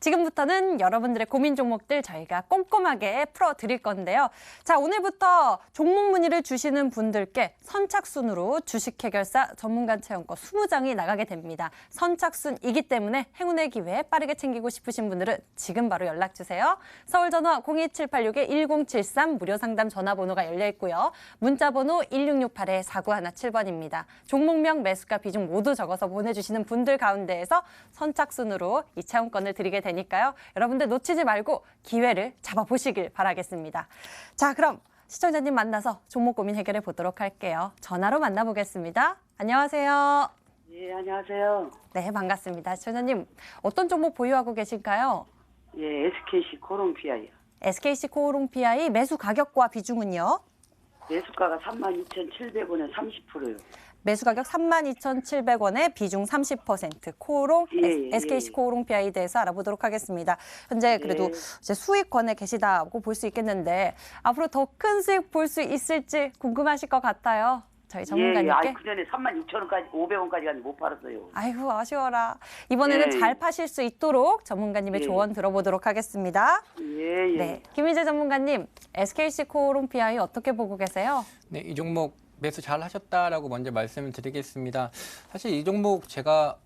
지금부터는 여러분들의 고민 종목들 저희가 꼼꼼하게 풀어드릴 건데요. 자, 오늘부터 종목 문의를 주시는 분들께 선착순으로 주식해결사 전문가 체험권 20장이 나가게 됩니다. 선착순이기 때문에 행운의 기회 빠르게 챙기고 싶으신 분들은 지금 바로 연락주세요. 서울 전화 02786-1073 무료 상담 전화번호가 열려 있고요. 문자번호 1668-4917번입니다. 종목명, 매수가, 비중 모두 적어서 보내주시는 분들 가운데에서 선착순으로 이 체험권을 드리게 되니까요. 여러분들 놓치지 말고 기회를 잡아보시길 바라겠습니다. 자, 그럼 시청자님 만나서 종목 고민 해결해 보도록 할게요. 전화로 만나보겠습니다. 안녕하세요. 예, 안녕하세요. 네, 반갑습니다. 시청자님, 어떤 종목 보유하고 계실까요? 예, SKC 코롱피아요. SKC 코오롱PI 매수 가격과 비중은요? 매수가가 32,700원에 30%요. 매수 가격 32,700원에 비중 30%. 코오롱, 예, SKC 예. 코오롱PI에 대해서 알아보도록 하겠습니다. 현재 그래도 예. 이제 수익권에 계시다고 볼 수 있겠는데 앞으로 더 큰 수익 볼 수 있을지 궁금하실 것 같아요. 저희 전문가님께. 예, 그 전에 36,000원까지, 500원까지 갔는데 못 팔았어요. 아이고, 아쉬워라. 이번에는 예. 잘 파실 수 있도록 전문가님의 예. 조언 들어보도록 하겠습니다. 예, 예. 네, 김희재 전문가님, SKC 코오롱PI 어떻게 보고 계세요? 네, 이 종목 매수 잘 하셨다라고 먼저 말씀을 드리겠습니다. 사실 이 종목 제가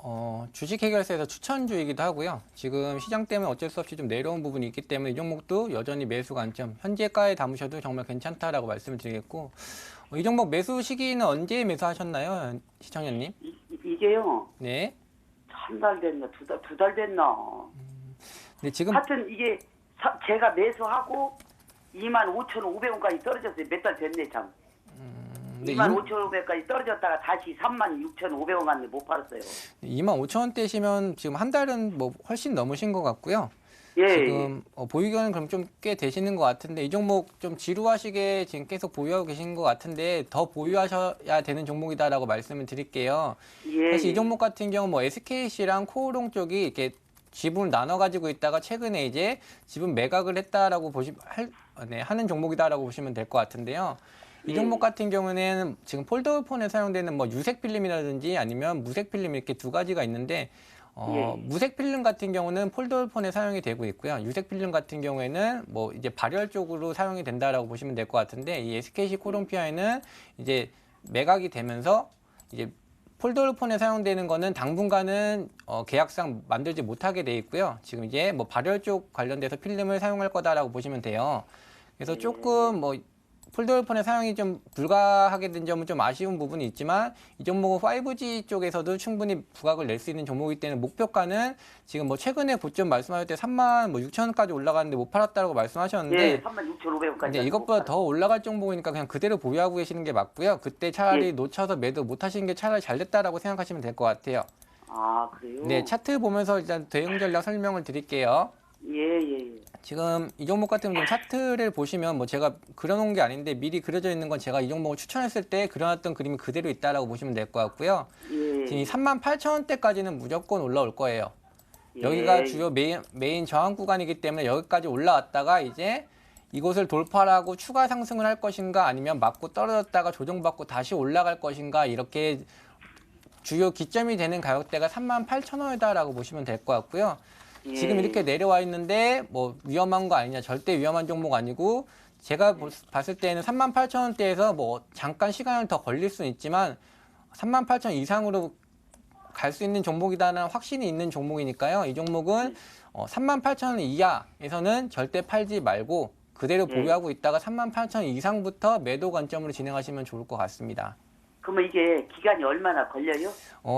주식 해결사에서 추천주이기도 하고요. 지금 시장 때문에 어쩔 수 없이 좀 내려온 부분이 있기 때문에 이 종목도 여전히 매수 관점, 현재가에 담으셔도 정말 괜찮다라고 말씀을 드리겠고, 이 종목 매수 시기는 언제 매수하셨나요, 시청자님? 이게요. 네. 한 달 됐나, 두 달 됐나. 네, 지금 하여튼 이게 제가 매수하고 25,500원까지 떨어졌어요. 몇 달 됐네, 참. 네, 25,500원까지 떨어졌다가 다시 36,500원 갔는데 못 팔았어요. 25,000원대시면 지금 한 달은 뭐 훨씬 넘으신 것 같고요. 예. 지금 보유기간은 그럼 좀 꽤 되시는 것 같은데 이 종목 좀 지루하시게 지금 계속 보유하고 계신 것 같은데 더 보유하셔야 되는 종목이다라고 말씀을 드릴게요. 예. 사실 이 종목 같은 경우 뭐 SKC랑 코오롱 쪽이 이렇게 지분을 나눠 가지고 있다가 최근에 이제 지분 매각을 했다라고 하는 종목이다라고 보시면 될 것 같은데요. 이 종목 같은 경우는 지금 폴더폰에 사용되는 뭐 유색 필름이라든지 아니면 무색 필름 이렇게 두 가지가 있는데 무색 필름 같은 경우는 폴더폰에 사용이 되고 있고요. 유색 필름 같은 경우에는 뭐 이제 발열 쪽으로 사용이 된다라고 보시면 될 것 같은데 이 SKC 코오롱PI는 이제 매각이 되면서 이제 폴더폰에 사용되는 거는 당분간은 계약상 만들지 못하게 돼 있고요. 지금 이제 뭐 발열 쪽 관련돼서 필름을 사용할 거다라고 보시면 돼요. 그래서 조금 뭐 폴더폰의 사용이 좀 불가하게 된 점은 좀 아쉬운 부분이 있지만 이 종목은 5G 쪽에서도 충분히 부각을 낼 수 있는 종목이기 때문에 목표가는 지금 뭐 최근에 고점 말씀하실 때 36,000원까지 올라가는데 못 팔았다고 말씀하셨는데 예, 36,500원까지. 네, 이것보다 더 올라갈 종목이니까 그냥 그대로 보유하고 계시는 게 맞고요. 그때 차라리 예. 놓쳐서 매도 못 하시는 게 차라리 잘 됐다라고 생각하시면 될 것 같아요. 아, 그래요? 네, 차트 보면서 일단 대응 전략 설명을 드릴게요. 예, 예. 지금 이 종목 같은 경우 차트를 보시면 뭐 제가 그려놓은 게 아닌데 미리 그려져 있는 건 제가 이 종목을 추천했을 때 그려놨던 그림이 그대로 있다라고 보시면 될 것 같고요. 예. 지금 이 38,000원대까지는 무조건 올라올 거예요. 예. 여기가 주요 메인 저항 구간이기 때문에 여기까지 올라왔다가 이제 이곳을 돌파를 하고 추가 상승을 할 것인가 아니면 맞고 떨어졌다가 조정받고 다시 올라갈 것인가 이렇게 주요 기점이 되는 가격대가 38,000원이다라고 보시면 될 것 같고요. 예. 지금 이렇게 내려와 있는데 뭐 위험한 거 아니냐, 절대 위험한 종목 아니고 제가 봤을 때는 38,000원대에서 뭐 잠깐 시간을 더 걸릴 수는 있지만 38,000원 이상으로 갈 수 있는 종목이다는 확신이 있는 종목이니까요. 이 종목은 38,000원 이하에서는 절대 팔지 말고 그대로 보유하고 있다가 38,000원 이상부터 매도 관점으로 진행하시면 좋을 것 같습니다. 그러면 이게 기간이 얼마나 걸려요?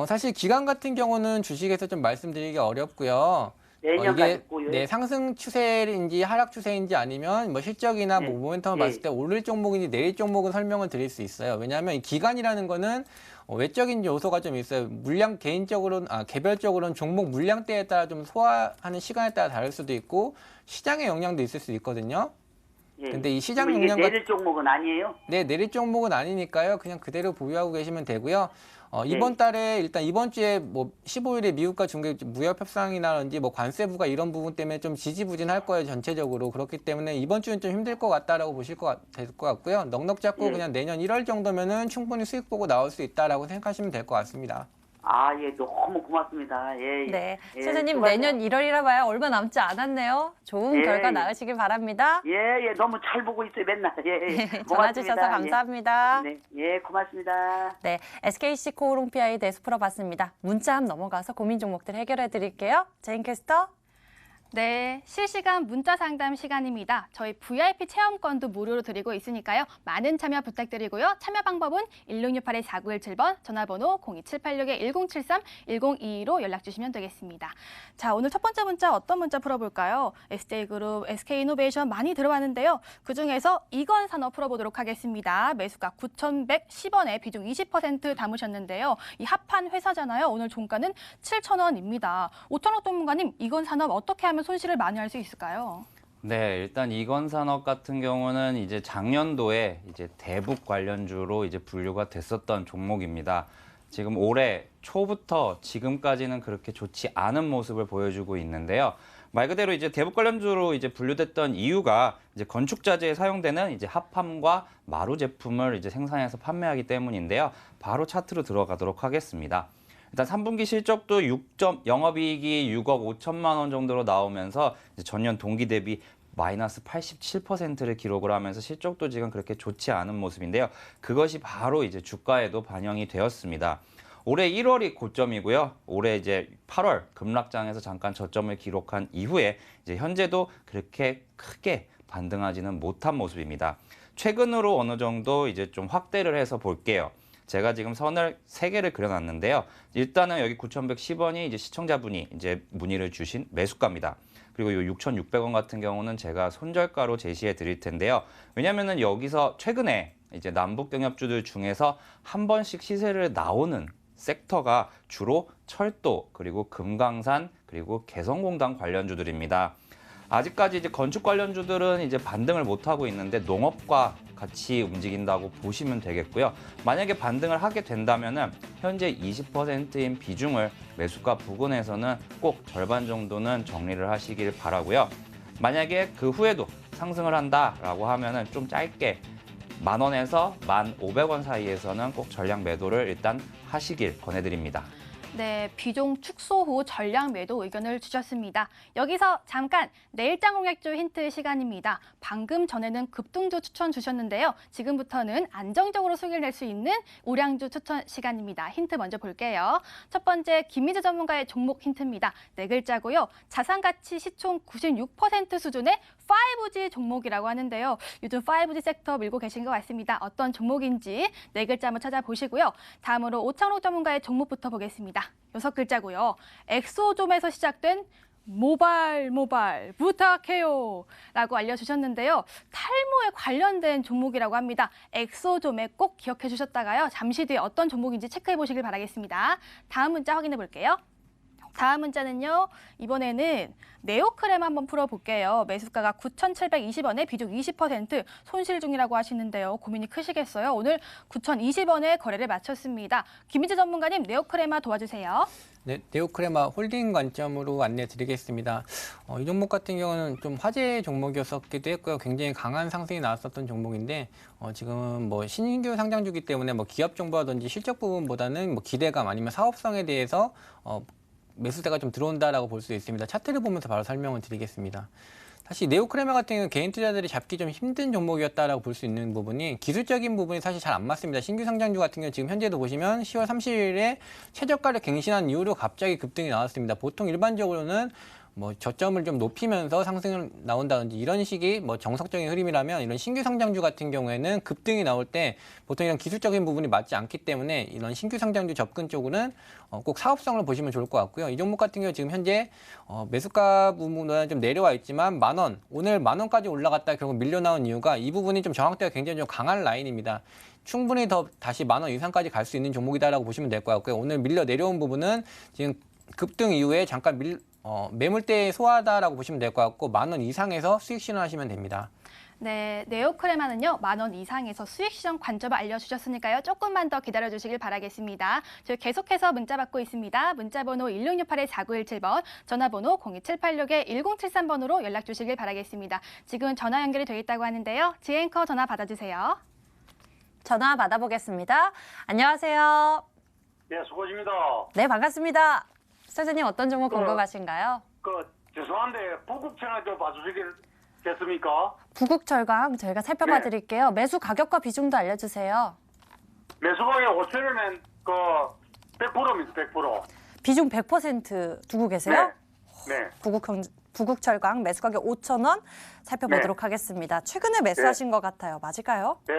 사실 기간 같은 경우는 주식에서 좀 말씀드리기 어렵고요. 내년까지 이게 보여요? 네, 상승 추세인지 하락 추세인지 아니면 뭐 실적이나 네. 뭐 모멘텀을 네. 봤을 때 오를 종목인지 내릴 종목은 설명을 드릴 수 있어요. 왜냐하면 이 기간이라는 거는 외적인 요소가 좀 있어요. 개별적으로는 종목 물량대에 따라 좀 소화하는 시간에 따라 다를 수도 있고 시장의 영향도 있을 수 있거든요. 예. 근데 이 시장 그럼 이게 영향과 내릴 종목은 아니에요? 네, 내릴 종목은 아니니까요. 그냥 그대로 보유하고 계시면 되고요. 이번 네. 달에 일단 이번 주에 뭐 15일에 미국과 중국 무역 협상이라든지 뭐 관세 부과 이런 부분 때문에 좀 지지부진할 거예요, 전체적으로. 그렇기 때문에 이번 주는 좀 힘들 것 같다라고 보실 될 것 같고요. 넉넉 잡고 네. 그냥 내년 1월 정도면은 충분히 수익 보고 나올 수 있다라고 생각하시면 될 것 같습니다. 아, 예, 너무 고맙습니다. 예, 예. 네, 예, 최재님 수고하세요. 내년 1월이라 봐야 얼마 남지 않았네요. 좋은 예, 결과 예. 나으시길 바랍니다. 예, 예, 너무 잘 보고 있어요, 맨날. 예, 예. 전화 고맙습니다. 주셔서 감사합니다. 예. 네, 예, 고맙습니다. 네, SKC 코오롱 PI 대해서 풀어봤습니다. 문자 함 넘어가서 고민 종목들 해결해 드릴게요. 제인 캐스터. 네, 실시간 문자 상담 시간입니다. 저희 VIP 체험권도 무료로 드리고 있으니까요. 많은 참여 부탁드리고요. 참여 방법은 1668-4917번, 전화번호 02786-1073, 1022로 연락 주시면 되겠습니다. 자, 오늘 첫 번째 문자 어떤 문자 풀어볼까요? SJ그룹, SK이노베이션 많이 들어왔는데요. 그중에서 이건산업 풀어보도록 하겠습니다. 매수가 9,110원에 비중 20% 담으셨는데요. 이 합한 회사잖아요. 오늘 종가는 7,000원입니다. 오천옥 전문가님, 이건산업 어떻게 하면 손실을 많이 할 수 있을까요? 네, 일단 이건산업 같은 경우는 이제 작년도에 이제 대북 관련주로 이제 분류가 됐었던 종목입니다. 지금 올해 초부터 지금까지는 그렇게 좋지 않은 모습을 보여주고 있는데요. 말 그대로 이제 대북 관련주로 이제 분류됐던 이유가 이제 건축자재에 사용되는 이제 합함과 마루 제품을 이제 생산해서 판매하기 때문인데요. 바로 차트로 들어가도록 하겠습니다. 일단 3분기 실적도 영업이익이 6억 5천만 원 정도로 나오면서 이제 전년 동기 대비 마이너스 87%를 기록을 하면서 실적도 지금 그렇게 좋지 않은 모습인데요. 그것이 바로 이제 주가에도 반영이 되었습니다. 올해 1월이 고점이고요. 올해 이제 8월 급락장에서 잠깐 저점을 기록한 이후에 이제 현재도 그렇게 크게 반등하지는 못한 모습입니다. 최근으로 어느 정도 이제 좀 확대를 해서 볼게요. 제가 지금 선을 3개를 그려놨는데요. 일단은 여기 9,110원이 이제 시청자분이 이제 문의를 주신 매수가입니다. 그리고 이 6,600원 같은 경우는 제가 손절가로 제시해 드릴 텐데요. 왜냐면은 여기서 최근에 이제 남북 경협주들 중에서 한 번씩 시세를 나오는 섹터가 주로 철도, 그리고 금강산, 그리고 개성공단 관련주들입니다. 아직까지 이제 건축 관련주들은 이제 반등을 못하고 있는데 농업과 같이 움직인다고 보시면 되겠고요. 만약에 반등을 하게 된다면은 현재 20%인 비중을 매수가 부근에서는 꼭 절반 정도는 정리를 하시길 바라고요. 만약에 그 후에도 상승을 한다라고 하면은 좀 짧게 10,000원에서 1,500원 사이에서는 꼭 전량 매도를 일단 하시길 권해드립니다. 네, 비중 축소 후 전량 매도 의견을 주셨습니다. 여기서 잠깐 내일장 공략주 힌트 시간입니다. 방금 전에는 급등주 추천 주셨는데요. 지금부터는 안정적으로 수익을 낼 수 있는 우량주 추천 시간입니다. 힌트 먼저 볼게요. 첫 번째, 김미주 전문가의 종목 힌트입니다. 4글자고요. 자산가치 시총 96% 수준의 5G 종목이라고 하는데요. 요즘 5G 섹터 밀고 계신 것 같습니다. 어떤 종목인지 4글자 한번 찾아보시고요. 다음으로 오창록 전문가의 종목부터 보겠습니다. 6글자고요. 엑소좀에서 시작된 모발 부탁해요 라고 알려주셨는데요. 탈모에 관련된 종목이라고 합니다. 엑소좀에 꼭 기억해 주셨다가요. 잠시 뒤에 어떤 종목인지 체크해 보시길 바라겠습니다. 다음 문자 확인해 볼게요. 다음 문자는요. 이번에는 네오크렘 한번 풀어볼게요. 매수가가 9,720원에 비중 20% 손실 중이라고 하시는데요. 고민이 크시겠어요. 오늘 9,020원에 거래를 마쳤습니다. 김희재 전문가님, 네오크레마 도와주세요. 네, 네오크레마 홀딩 관점으로 안내 드리겠습니다. 이 종목 같은 경우는 좀 화제 종목이었었기도 했고요. 굉장히 강한 상승이 나왔었던 종목인데 지금은 뭐 신규 상장주기 때문에 뭐 기업 정보라든지 실적 부분보다는 뭐 기대감 아니면 사업성에 대해서 매수세가 좀 들어온다라고 볼 수 있습니다. 차트를 보면서 바로 설명을 드리겠습니다. 사실 네오크레마 같은 경우는 개인 투자들이 잡기 좀 힘든 종목이었다라고 볼 수 있는 부분이 기술적인 부분이 사실 잘 안 맞습니다. 신규 상장주 같은 경우 지금 현재도 보시면 10월 30일에 최저가를 갱신한 이후로 갑자기 급등이 나왔습니다. 보통 일반적으로는 뭐 저점을 좀 높이면서 상승을 나온다든지 이런 식이 뭐 정석적인 흐름이라면 이런 신규 상장주 같은 경우에는 급등이 나올 때 보통 이런 기술적인 부분이 맞지 않기 때문에 이런 신규 상장주 접근 쪽으로는 꼭 사업성을 보시면 좋을 것 같고요. 이 종목 같은 경우 지금 현재 매수가 부분은 좀 내려와 있지만 10,000원, 오늘 10,000원까지 올라갔다 결국 밀려 나온 이유가 이 부분이 좀 저항대가 굉장히 좀 강한 라인입니다. 충분히 더 다시 10,000원 이상까지 갈 수 있는 종목이다라고 보시면 될 것 같고요. 오늘 밀려 내려온 부분은 지금 급등 이후에 잠깐 매물대에 소화하다라고 보시면 될 것 같고 10,000원 이상에서 수익 실현하시면 됩니다. 네, 네오크레마는요. 10,000원 이상에서 수익 시장 관점을 알려주셨으니까요. 조금만 더 기다려주시길 바라겠습니다. 저희 계속해서 문자 받고 있습니다. 문자번호 1668-4917번, 전화번호 02786-1073번으로 연락 주시길 바라겠습니다. 지금 전화 연결이 되어 있다고 하는데요. 지앵커 전화 받아주세요. 전화 받아보겠습니다. 안녕하세요. 예, 수고입니다. 네, 반갑습니다. 시청자님 어떤 종목 그- 궁금하신가요? 죄송한데, 부국채는 좀 봐주시겠습니까? 부국철강 저희가 살펴봐 네. 드릴게요. 매수 가격과 비중도 알려주세요. 매수가에 5천원은 100%입니다, 100%. 비중 100% 두고 계세요? 네. 부국철강 매수 가격 5,000원 살펴보도록 하겠습니다. 최근에 매수하신 것 같아요. 맞을까요? 네.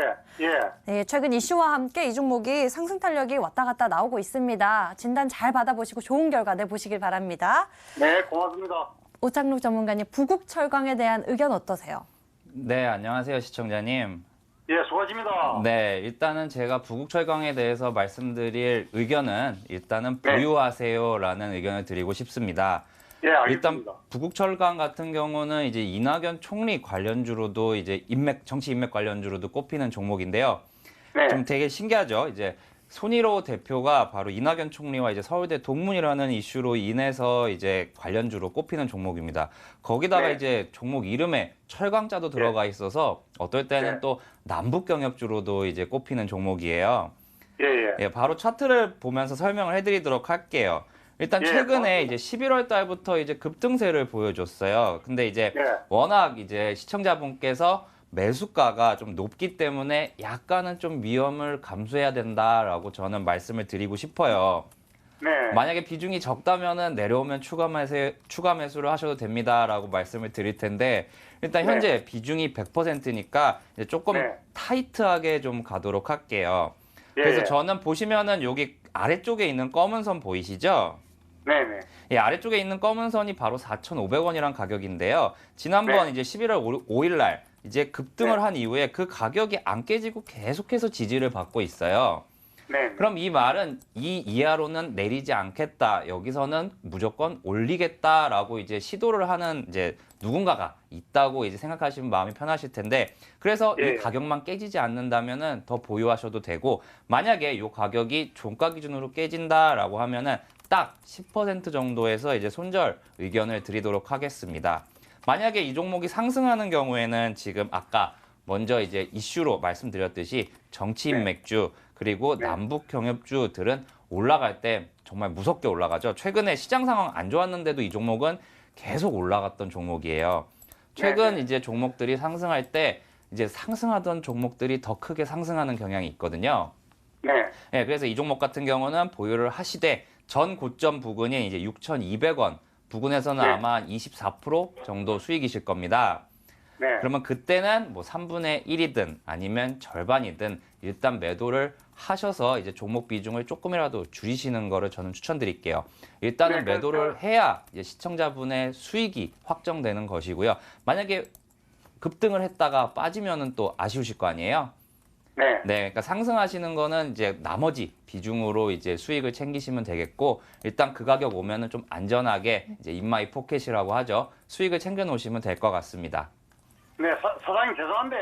예. 네, 최근 이슈와 함께 이 종목이 상승 탄력이 왔다 갔다 나오고 있습니다. 진단 잘 받아보시고 좋은 결과 내보시길 바랍니다. 네, 고맙습니다. 오창록 전문가님, 부국철강에 대한 의견 어떠세요? 네, 안녕하세요, 시청자님. 예, 수고하십니다. 네, 일단은 제가 부국철강에 대해서 말씀드릴 의견은 일단은 네. 보유하세요라는 의견을 드리고 싶습니다. 예, 일단 알겠습니다. 부국철강 같은 경우는 이제 이낙연 총리 관련주로도 이제 정치 인맥 관련주로도 꼽히는 종목인데요. 네. 좀 되게 신기하죠. 이제 손희로 대표가 바로 이낙연 총리와 이제 서울대 동문이라는 이슈로 인해서 이제 관련주로 꼽히는 종목입니다. 거기다가 네. 이제 종목 이름에 철강자도 들어가 있어서 어떨 때는 네. 또 남북 경협주로도 이제 꼽히는 종목이에요. 예, 예. 예, 바로 차트를 보면서 설명을 해드리도록 할게요. 일단 예, 최근에 고맙습니다. 이제 11월 달부터 이제 급등세를 보여줬어요. 근데 이제 예. 워낙 이제 시청자분께서 매수가가 좀 높기 때문에 약간은 좀 위험을 감수해야 된다라고 저는 말씀을 드리고 싶어요. 네. 만약에 비중이 적다면은 내려오면 추가 매수를 하셔도 됩니다라고 말씀을 드릴 텐데 일단 네. 현재 비중이 100%니까 이제 조금 네. 타이트하게 좀 가도록 할게요. 예, 그래서 예. 저는 보시면은 여기 아래쪽에 있는 검은 선 보이시죠? 네, 네. 이 아래쪽에 있는 검은 선이 바로 4,500원이란 가격인데요. 지난번 네. 이제 11월 5일 날 이제 급등을 네. 한 이후에 그 가격이 안 깨지고 계속해서 지지를 받고 있어요. 네. 그럼 이 말은 이 이하로는 내리지 않겠다. 여기서는 무조건 올리겠다라고 이제 시도를 하는 이제 누군가가 있다고 이제 생각하시면 마음이 편하실 텐데 그래서 예. 이 가격만 깨지지 않는다면은 더 보유하셔도 되고 만약에 이 가격이 종가 기준으로 깨진다라고 하면은 딱 10% 정도에서 이제 손절 의견을 드리도록 하겠습니다. 만약에 이 종목이 상승하는 경우에는 지금 아까 먼저 이제 이슈로 말씀드렸듯이 정치인 네. 맥주 그리고 네. 남북 경협주들은 올라갈 때 정말 무섭게 올라가죠. 최근에 시장 상황 안 좋았는데도 이 종목은 계속 올라갔던 종목이에요. 최근 네. 이제 종목들이 상승할 때 이제 상승하던 종목들이 더 크게 상승하는 경향이 있거든요. 네. 예, 그래서 이 종목 같은 경우는 보유를 하시되 전 고점 부근이 이제 6,200원 부근에서는 네. 아마 24% 정도 수익이실 겁니다. 네. 그러면 그때는 뭐 3분의 1이든 아니면 절반이든 일단 매도를 하셔서 이제 종목 비중을 조금이라도 줄이시는 거를 저는 추천드릴게요. 일단은 네, 매도를 해야 이제 시청자분의 수익이 확정되는 것이고요. 만약에 급등을 했다가 빠지면은 또 아쉬우실 거 아니에요? 네. 네, 그러니까 상승하시는 거는 이제 나머지 비중으로 이제 수익을 챙기시면 되겠고 일단 그 가격 오면은 좀 안전하게 이제 인마이 포켓이라고 하죠. 수익을 챙겨 놓으시면 될 것 같습니다. 네, 사장님 죄송한데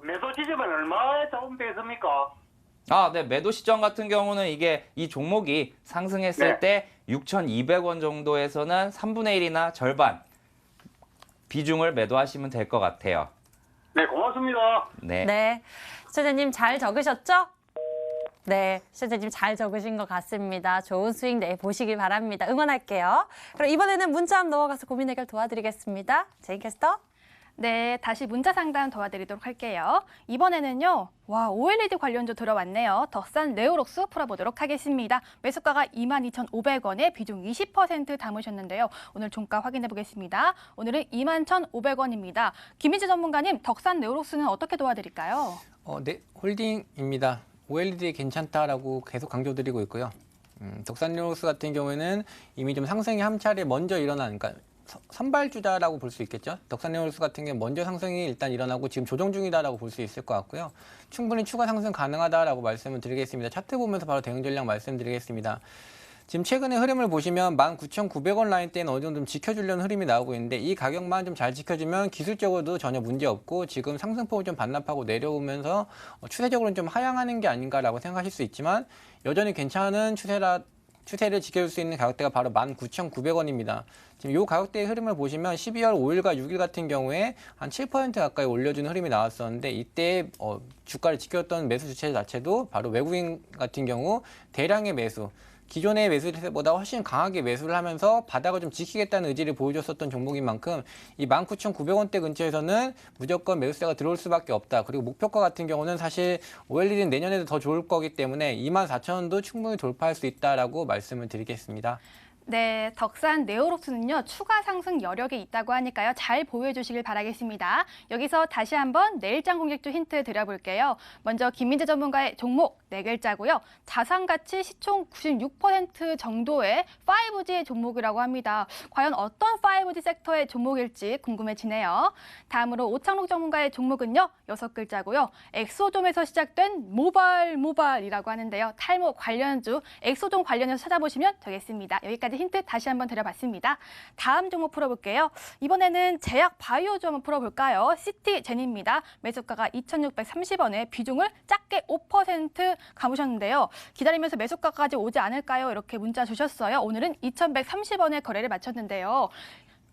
매도 지점은 얼마에 잡으면 있습니까? 아, 네. 매도 시점 같은 경우는 이게 이 종목이 상승했을 네. 때 6,200원 정도에서는 3분의 1이나 절반 비중을 매도하시면 될 것 같아요. 네, 고맙습니다. 네. 네. 시청자님 잘 적으셨죠? 네, 시청자님 잘 적으신 것 같습니다. 좋은 수익 내보시길 바랍니다. 응원할게요. 그럼 이번에는 문자 한번 넘어가서 고민 해결 도와드리겠습니다. 제인 캐스터. 네, 다시 문자 상담 도와드리도록 할게요. 이번에는요, OLED 관련주 들어왔네요. 덕산 레오록스 풀어보도록 하겠습니다. 매수가가 22,500원에 비중 20% 담으셨는데요. 오늘 종가 확인해 보겠습니다. 오늘은 21,500원입니다. 김민지 전문가님, 덕산 레오록스는 어떻게 도와드릴까요? 네, 홀딩입니다. OLED 괜찮다라고 계속 강조드리고 있고요. 덕산리오스 같은 경우에는 이미 좀 상승이 한 차례 먼저 일어난, 그러니까 선발주자라고 볼 수 있겠죠. 덕산리오스 같은 경우 먼저 상승이 일단 일어나고 지금 조정 중이다라고 볼 수 있을 것 같고요. 충분히 추가 상승 가능하다라고 말씀을 드리겠습니다. 차트 보면서 바로 대응 전략 말씀드리겠습니다. 지금 최근의 흐름을 보시면 19,900원 라인대는 어느 정도 좀 지켜주려는 흐름이 나오고 있는데 이 가격만 좀 잘 지켜주면 기술적으로도 전혀 문제 없고 지금 상승폭을 좀 반납하고 내려오면서 추세적으로는 좀 하향하는 게 아닌가라고 생각하실 수 있지만 여전히 괜찮은 추세라 추세를 지켜줄 수 있는 가격대가 바로 19,900원입니다. 지금 이 가격대의 흐름을 보시면 12월 5일과 6일 같은 경우에 한 7% 가까이 올려주는 흐름이 나왔었는데 이때 주가를 지켰던 매수 주체 자체도 바로 외국인 같은 경우 대량의 매수, 기존의 매수세보다 훨씬 강하게 매수를 하면서 바닥을 좀 지키겠다는 의지를 보여줬었던 종목인 만큼 이 19,900원대 근처에서는 무조건 매수세가 들어올 수밖에 없다. 그리고 목표가 같은 경우는 사실 OLED는 내년에도 더 좋을 거기 때문에 24,000원도 충분히 돌파할 수 있다라고 말씀을 드리겠습니다. 네, 덕산 네오록스는요, 추가 상승 여력이 있다고 하니까요, 잘 보유해 주시길 바라겠습니다. 여기서 다시 한번 내일장 공략주 힌트 드려볼게요. 먼저 김민재 전문가의 종목 4글자고요. 자산가치 시총 96% 정도의 5G 종목이라고 합니다. 과연 어떤 5G 섹터의 종목일지 궁금해지네요. 다음으로 오창록 전문가의 종목은요, 6글자고요. 엑소돔에서 시작된 모발이라고 하는데요. 탈모 관련주, 엑소돔 관련해서 찾아보시면 되겠습니다. 여기까지 힌트 다시 한번 드려봤습니다. 다음 종목 풀어볼게요. 이번에는 제약 바이오주 한번 풀어볼까요? 시티젠입니다. 매수가가 2,630원에 비중을 작게 5% 감으셨는데요. 기다리면서 매수가까지 오지 않을까요? 이렇게 문자 주셨어요. 오늘은 2,130원에 거래를 마쳤는데요.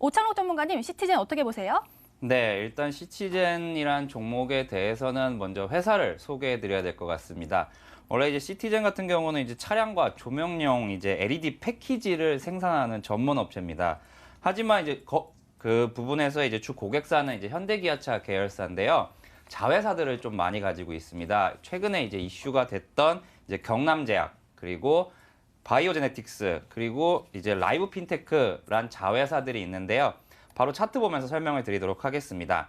오창록 전문가님, 시티젠 어떻게 보세요? 네, 일단 시티젠이란 종목에 대해서는 먼저 회사를 소개해 드려야 될 것 같습니다. 원래 이제 시티젠 같은 경우는 이제 차량과 조명용 이제 LED 패키지를 생산하는 전문 업체입니다. 하지만 이제 그 부분에서 이제 주 고객사는 이제 현대기아차 계열사인데요. 자회사들을 좀 많이 가지고 있습니다. 최근에 이제 이슈가 됐던 이제 경남제약, 그리고 바이오제네틱스, 그리고 이제 라이브 핀테크란 자회사들이 있는데요. 바로 차트 보면서 설명을 드리도록 하겠습니다.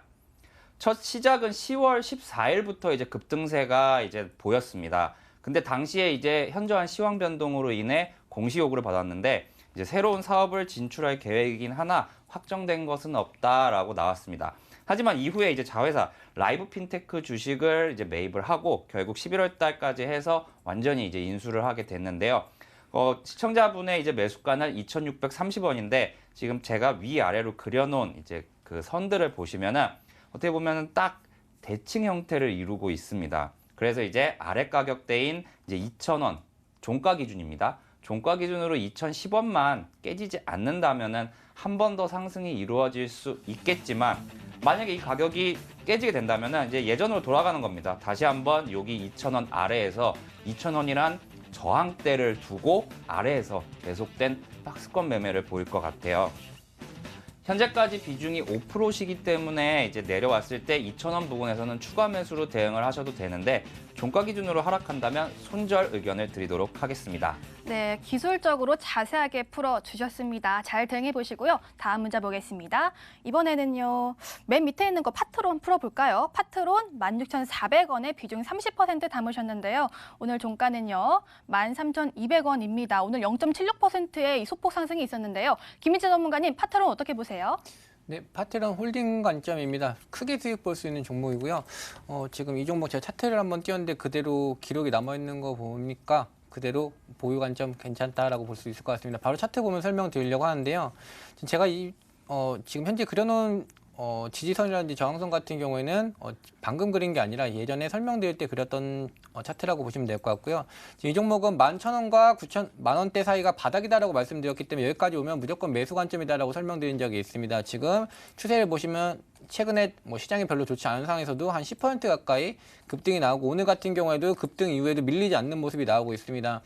첫 시작은 10월 14일부터 이제 급등세가 이제 보였습니다. 근데 당시에 이제 현저한 시황 변동으로 인해 공시 요구를 받았는데 이제 새로운 사업을 진출할 계획이긴 하나 확정된 것은 없다라고 나왔습니다. 하지만 이후에 이제 자회사 라이브 핀테크 주식을 이제 매입을 하고 결국 11월 달까지 해서 완전히 이제 인수를 하게 됐는데요. 시청자분의 이제 매수가는 2,630원인데 지금 제가 위아래로 그려놓은 이제 그 선들을 보시면은 어떻게 보면은 딱 대칭 형태를 이루고 있습니다. 그래서 이제 아래 가격대인 이제 2,000원 종가 기준입니다. 종가 기준으로 2,010원만 깨지지 않는다면은 한 번 더 상승이 이루어질 수 있겠지만 만약에 이 가격이 깨지게 된다면은 이제 예전으로 돌아가는 겁니다. 다시 한번 여기 2,000원 아래에서 2,000원이란 저항대를 두고 아래에서 계속된 박스권 매매를 보일 것 같아요. 현재까지 비중이 5%시기 때문에 이제 내려왔을 때 2,000원 부분에서는 추가 매수로 대응을 하셔도 되는데 종가 기준으로 하락한다면 손절 의견을 드리도록 하겠습니다. 네, 기술적으로 자세하게 풀어주셨습니다. 잘 대응해 보시고요. 다음 문제 보겠습니다. 이번에는요, 맨 밑에 있는 거 파트론 풀어볼까요? 파트론 16,400원에 비중 30% 담으셨는데요. 오늘 종가는요, 13,200원입니다. 오늘 0.76%의 소폭 상승이 있었는데요. 김민재 전문가님, 파트론 어떻게 보세요? 네, 파트론 홀딩 관점입니다. 크게 수익 볼 수 있는 종목이고요. 지금 이 종목 제가 차트를 한번 띄웠는데 그대로 기록이 남아있는 거 보니까 그대로 보유 관점 괜찮다라고 볼 수 있을 것 같습니다. 바로 차트 보면 설명드리려고 하는데요. 제가 지금 현재 그려놓은 지지선이라든지 저항선 같은 경우에는 방금 그린 게 아니라 예전에 설명드릴 때 그렸던 차트라고 보시면 될 것 같고요. 지금 이 종목은 11,000원과 9,000원대 사이가 바닥이다라고 말씀드렸기 때문에 여기까지 오면 무조건 매수 관점이다라고 설명드린 적이 있습니다. 지금 추세를 보시면 최근에 시장이 별로 좋지 않은 상황에서도 한 10% 가까이 급등이 나오고 오늘 같은 경우에도 급등 이후에도 밀리지 않는 모습이 나오고 있습니다.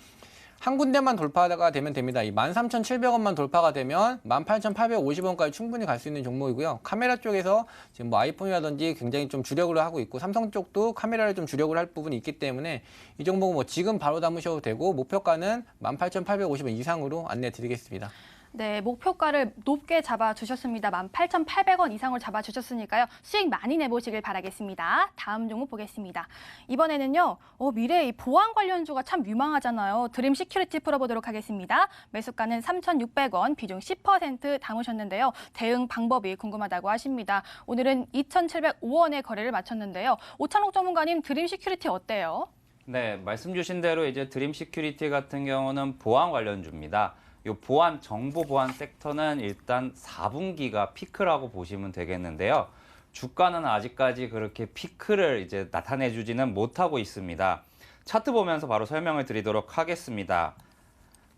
한 군데만 돌파가 되면 됩니다. 이 13,700원만 돌파가 되면 18,850원까지 충분히 갈 수 있는 종목이고요. 카메라 쪽에서 지금 아이폰이라든지 굉장히 좀 주력을 하고 있고 삼성 쪽도 카메라를 좀 주력을 할 부분이 있기 때문에 이 종목은 지금 바로 담으셔도 되고 목표가는 18,850원 이상으로 안내 드리겠습니다. 네, 목표가를 높게 잡아주셨습니다. 18,800원 이상으로 잡아주셨으니까요. 수익 많이 내보시길 바라겠습니다. 다음 종목 보겠습니다. 이번에는요, 미래의 보안 관련주가 참 유망하잖아요. 드림 시큐리티 풀어보도록 하겠습니다. 매수가는 3,600원, 비중 10% 담으셨는데요. 대응 방법이 궁금하다고 하십니다. 오늘은 2,705원에 거래를 마쳤는데요. 오창록 전문가님, 드림 시큐리티 어때요? 네, 말씀 주신 대로 이제 드림 시큐리티 같은 경우는 보안 관련주입니다. 이 보안, 정보 보안 섹터는 일단 4분기가 피크라고 보시면 되겠는데요. 주가는 아직까지 그렇게 피크를 이제 나타내주지는 못하고 있습니다. 차트 보면서 바로 설명을 드리도록 하겠습니다.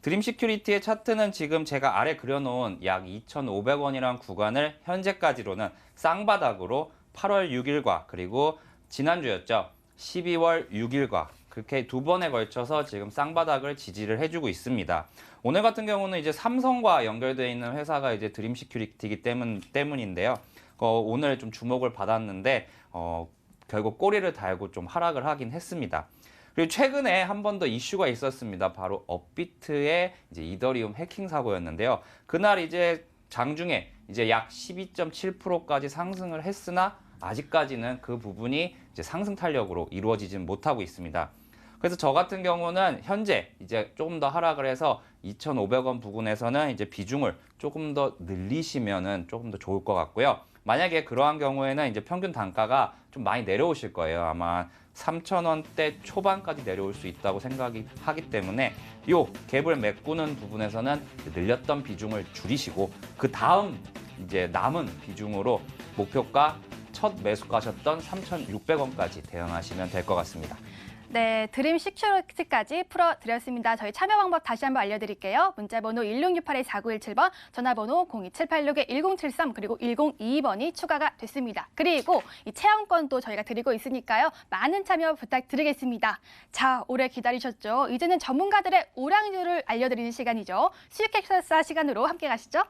드림 시큐리티의 차트는 지금 제가 아래 그려놓은 약 2,500원이라는 구간을 현재까지로는 쌍바닥으로 8월 6일과 그리고 지난주였죠. 12월 6일과 그렇게 두 번에 걸쳐서 지금 쌍바닥을 지지를 해주고 있습니다. 오늘 같은 경우는 이제 삼성과 연결되어 있는 회사가 이제 드림 시큐리티이기 때문인데요. 오늘 좀 주목을 받았는데 결국 꼬리를 달고 좀 하락을 하긴 했습니다. 그리고 최근에 한 번 더 이슈가 있었습니다. 바로 업비트의 이제 이더리움 해킹 사고였는데요. 그날 이제 장중에 이제 약 12.7%까지 상승을 했으나 아직까지는 그 부분이 이제 상승 탄력으로 이루어지지는 못하고 있습니다. 그래서 저 같은 경우는 현재 이제 조금 더 하락을 해서 2,500원 부근에서는 이제 비중을 조금 더 늘리시면은 조금 더 좋을 것 같고요. 만약에 그러한 경우에는 이제 평균 단가가 좀 많이 내려오실 거예요. 아마 3,000원대 초반까지 내려올 수 있다고 생각이 하기 때문에 요 갭을 메꾸는 부분에서는 늘렸던 비중을 줄이시고 그 다음 이제 남은 비중으로 목표가 첫 매수가셨던 3,600원까지 대응하시면 될 것 같습니다. 네, 드림 시큐리티까지 풀어드렸습니다. 저희 참여 방법 다시 한번 알려드릴게요. 문자번호 1668-4917번, 전화번호 02786-1073, 그리고 1022번이 추가가 됐습니다. 그리고 이 체험권도 저희가 드리고 있으니까요. 많은 참여 부탁드리겠습니다. 자, 오래 기다리셨죠? 이제는 전문가들의 오랑주를 알려드리는 시간이죠. 수익 객사 시간으로 함께 가시죠.